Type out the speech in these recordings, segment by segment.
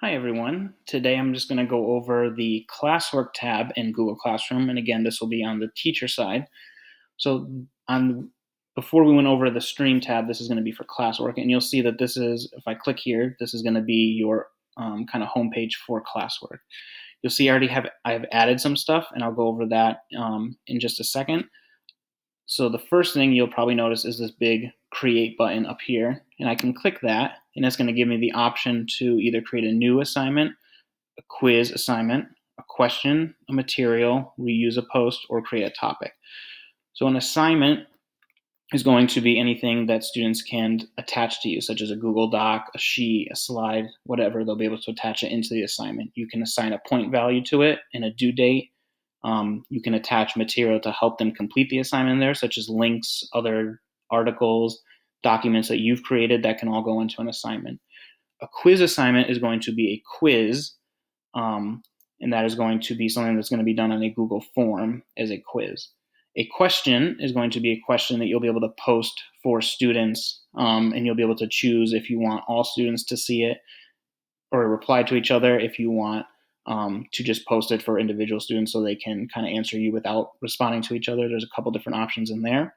Hi everyone. Today I'm just going to go over the Classwork tab in Google Classroom, and again this will be on the teacher side. So on before we went over the Stream tab, this is going to be for Classwork, and you'll see that this is, if I click here, this is going to be your kind of homepage for Classwork. You'll see I've added some stuff, and I'll go over that in just a second. So the first thing you'll probably notice is this big create button up here, and I can click that, and it's going to give me the option to either create a new assignment, a quiz assignment, a question, a material, reuse a post, or create a topic. So an assignment is going to be anything that students can attach to you, such as a Google Doc, a sheet, a slide, whatever. They'll be able to attach it into the assignment. You can assign a point value to it and a due date. You can attach material to help them complete the assignment there, such as links, other articles, documents that you've created that can all go into an assignment. A quiz assignment is going to be a quiz, and that is going to be something that's going to be done on a Google form as a quiz. A question is going to be a question that you'll be able to post for students, and you'll be able to choose if you want all students to see it or reply to each other, if you want to just post it for individual students so they can kind of answer you without responding to each other. There's a couple different options in there.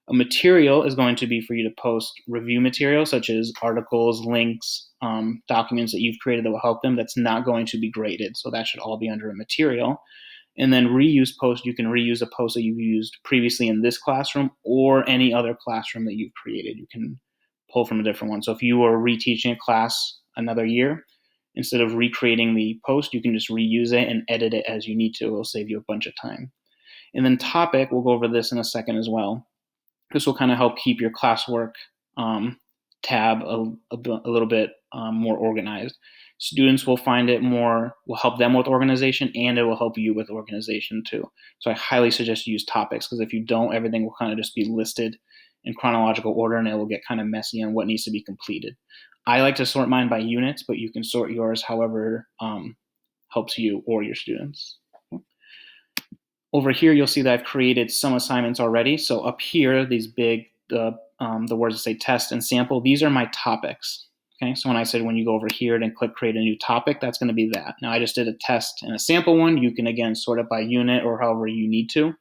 A material is going to be for you to post review material, such as articles, links, documents that you've created that will help them. That's not going to be graded, so that should all be under a material. And then reuse post, you can reuse a post that you've used previously in this classroom or any other classroom that you've created. You can pull from a different one. So if you are reteaching a class another year, instead of recreating the post, you can just reuse it and edit it as you need to. It will save you a bunch of time. And then topic, we'll go over this in a second as well. This will kind of help keep your classwork tab a little bit more organized. Students will find it will help them with organization, and it will help you with organization too. So I highly suggest you use topics, because if you don't, everything will kind of just be listed in chronological order, and it will get kind of messy on what needs to be completed. I like to sort mine by units, but you can sort yours however helps you or your students. Over here, you'll see that I've created some assignments already. So up here, these big, the words that say test and sample, these are my topics. Okay, so when I said when you go over here and click create a new topic, that's going to be that. Now I just did a test and a sample one. You can again sort it by unit or however you need to.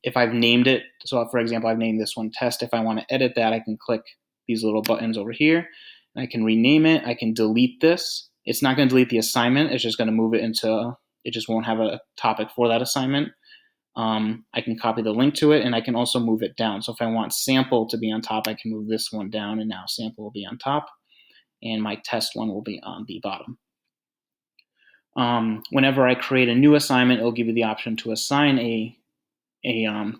If I've named it, so for example, I've named this one test. If I want to edit that, I can click these little buttons over here, and I can rename it. I can delete this. It's not going to delete the assignment. It's just going to move it into, it just won't have a topic for that assignment. I can copy the link to it, and I can also move it down. So if I want sample to be on top, I can move this one down, and now sample will be on top, and my test one will be on the bottom. Whenever I create a new assignment, it'll give you the option to assign a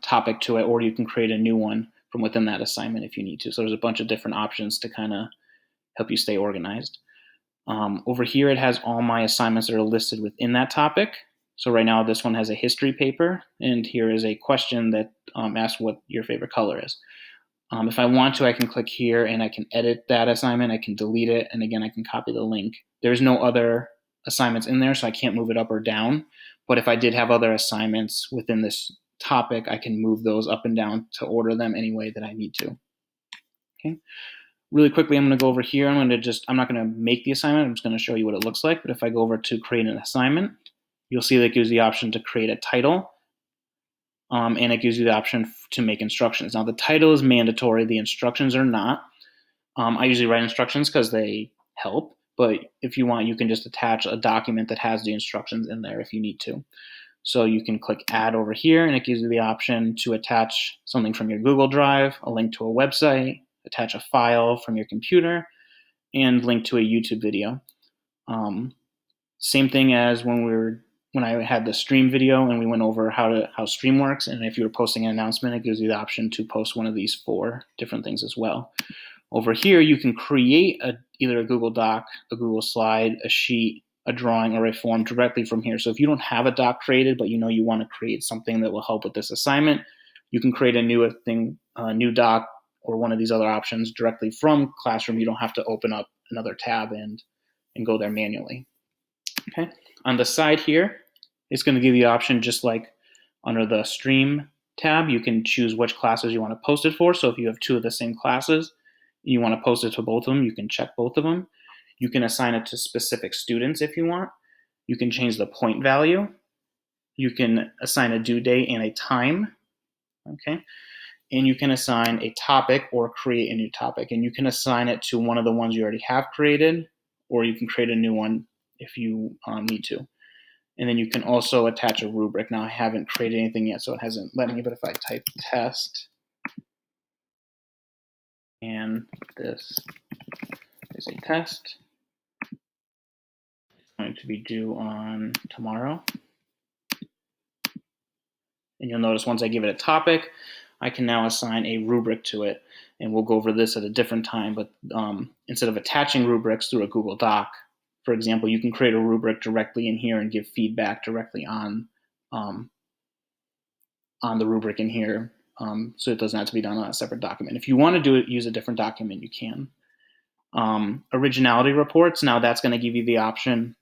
topic to it, or you can create a new one from within that assignment if you need to. So there's a bunch of different options to kind of help you stay organized. Over here, it has all my assignments that are listed within that topic. So right now, this one has a history paper, and here is a question that asks what your favorite color is. If I want to, I can click here and I can edit that assignment. I can delete it, and again, I can copy the link. There's no other assignments in there, so I can't move it up or down. But if I did have other assignments within this topic, I can move those up and down to order them any way that I need to. Okay. Really quickly, I'm going to go over here. I'm not going to make the assignment. I'm just going to show you what it looks like. But if I go over to create an assignment, you'll see that it gives the option to create a title, and it gives you the option to make instructions. Now, the title is mandatory. The instructions are not. I usually write instructions because they help. But if you want, you can just attach a document that has the instructions in there if you need to. So you can click add over here, and it gives you the option to attach something from your Google Drive, a link to a website, attach a file from your computer, and link to a YouTube video. Same thing as when I had the stream video and we went over how stream works. And if you were posting an announcement, it gives you the option to post one of these 4 different things as well. Over here, you can create either a Google Doc, a Google Slide, a sheet, a drawing, or a form directly from here. So if you don't have a doc created, but you know you want to create something that will help with this assignment, you can create a new doc or one of these other options directly from Classroom. You don't have to open up another tab and go there manually. Okay. On the side here, it's going to give you the option, just like under the Stream tab, you can choose which classes you want to post it for. So if you have 2 of the same classes, you want to post it to both of them, you can check both of them. You can assign it to specific students if you want. You can change the point value. You can assign a due date and a time, okay? And you can assign a topic or create a new topic. And you can assign it to one of the ones you already have created, or you can create a new one if you need to. And then you can also attach a rubric. Now I haven't created anything yet, so it hasn't let me, but if I type test, and this is a test, it's going to be due on tomorrow. And you'll notice once I give it a topic, I can now assign a rubric to it. And we'll go over this at a different time, but instead of attaching rubrics through a Google Doc, for example, you can create a rubric directly in here and give feedback directly on the rubric in here, so it doesn't have to be done on a separate document. If you want to do it, use a different document, you can. Originality reports, now that's going to give you the option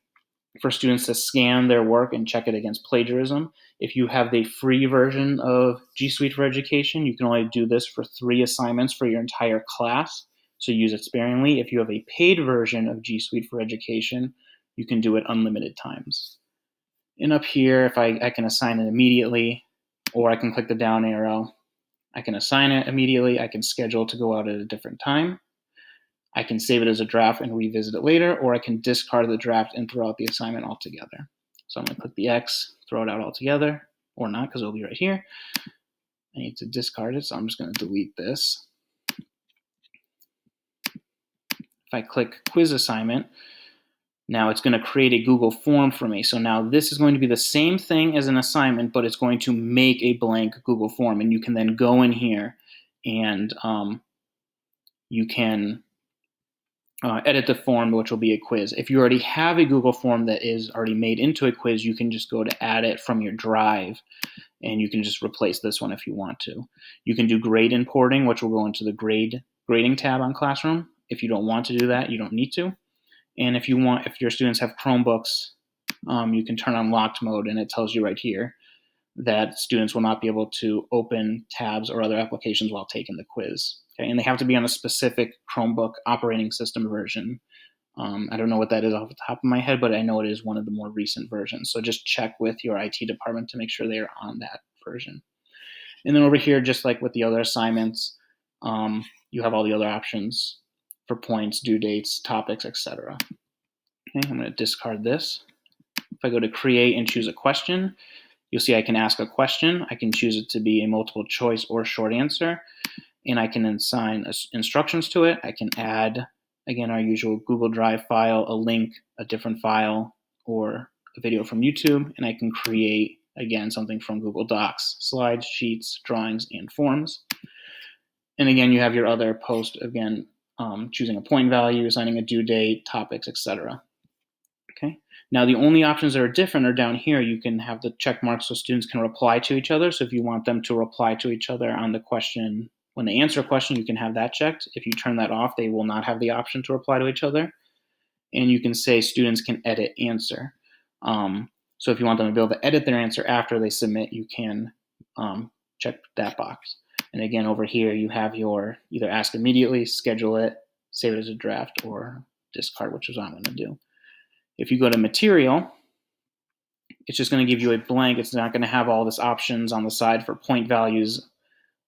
for students to scan their work and check it against plagiarism. If you have the free version of G Suite for Education, you can only do this for 3 assignments for your entire class, so use it sparingly. If you have a paid version of G Suite for Education, you can do it unlimited times. And up here, if I can assign it immediately, or I can click the down arrow. I can assign it immediately. I can schedule to go out at a different time. I can save it as a draft and revisit it later, or I can discard the draft and throw out the assignment altogether. So I'm going to click the X, throw it out altogether, or not, because it'll be right here. I need to discard it, so I'm just going to delete this. If I click quiz assignment, now it's going to create a Google form for me. So now this is going to be the same thing as an assignment, but it's going to make a blank Google form. And you can then go in here and you can edit the form, which will be a quiz. If you already have a Google form that is already made into a quiz, you can just go to add it from your drive, and you can just replace this one if you want to. You can do grade importing, which will go into the grading tab on Classroom. If you don't want to do that, you don't need to. And if your students have Chromebooks, you can turn on locked mode, and it tells you right here that students will not be able to open tabs or other applications while taking the quiz. Okay? And they have to be on a specific Chromebook operating system version. I don't know what that is off the top of my head, but I know it is one of the more recent versions. So just check with your IT department to make sure they are on that version. And then over here, just like with the other assignments, you have all the other options for points, due dates, topics, etc. Okay, I'm going to discard this. If I go to create and choose a question, you'll see I can ask a question. I can choose it to be a multiple choice or short answer, and I can assign instructions to it. I can add, again, our usual Google Drive file, a link, a different file, or a video from YouTube, and I can create, again, something from Google Docs, slides, sheets, drawings, and forms. And again, you have your other post, again, choosing a point value, assigning a due date, topics, etc. Okay. Now the only options that are different are down here. You can have the check marks so students can reply to each other. So if you want them to reply to each other on the question, when they answer a question, you can have that checked. If you turn that off, they will not have the option to reply to each other. And you can say students can edit answer. So if you want them to be able to edit their answer after they submit, you can check that box. And again, over here, you have your either ask immediately, schedule it, save it as a draft, or discard, which is what I'm going to do. If you go to material, it's just going to give you a blank. It's not going to have all this options on the side for point values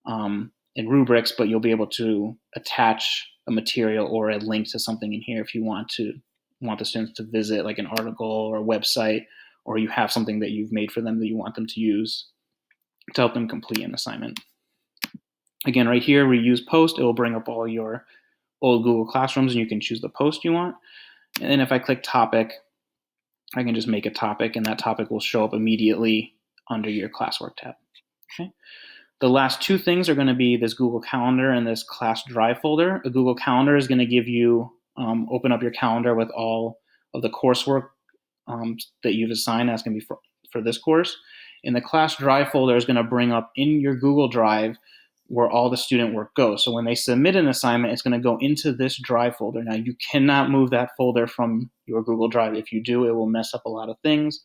and rubrics, but you'll be able to attach a material or a link to something in here if you want the students to visit, like an article or a website, or you have something that you've made for them that you want them to use to help them complete an assignment. Again, right here, reuse post. It will bring up all your old Google Classrooms, and you can choose the post you want. And then if I click topic, I can just make a topic, and that topic will show up immediately under your Classwork tab. Okay. The last two things are going to be this Google Calendar and this Class Drive folder. A Google Calendar is going to give you, open up your calendar with all of the coursework that you've assigned. That's going to be for this course. And the Class Drive folder is going to bring up in your Google Drive where all the student work goes. So when they submit an assignment, it's going to go into this Drive folder. Now, you cannot move that folder from your Google Drive. If you do, it will mess up a lot of things,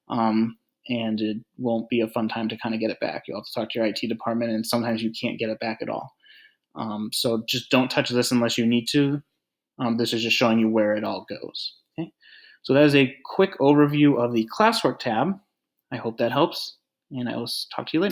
and it won't be a fun time to kind of get it back. You'll have to talk to your IT department, and sometimes you can't get it back at all. So just don't touch this unless you need to. This is just showing you where it all goes. Okay? So that is a quick overview of the Classwork tab. I hope that helps, and I will talk to you later.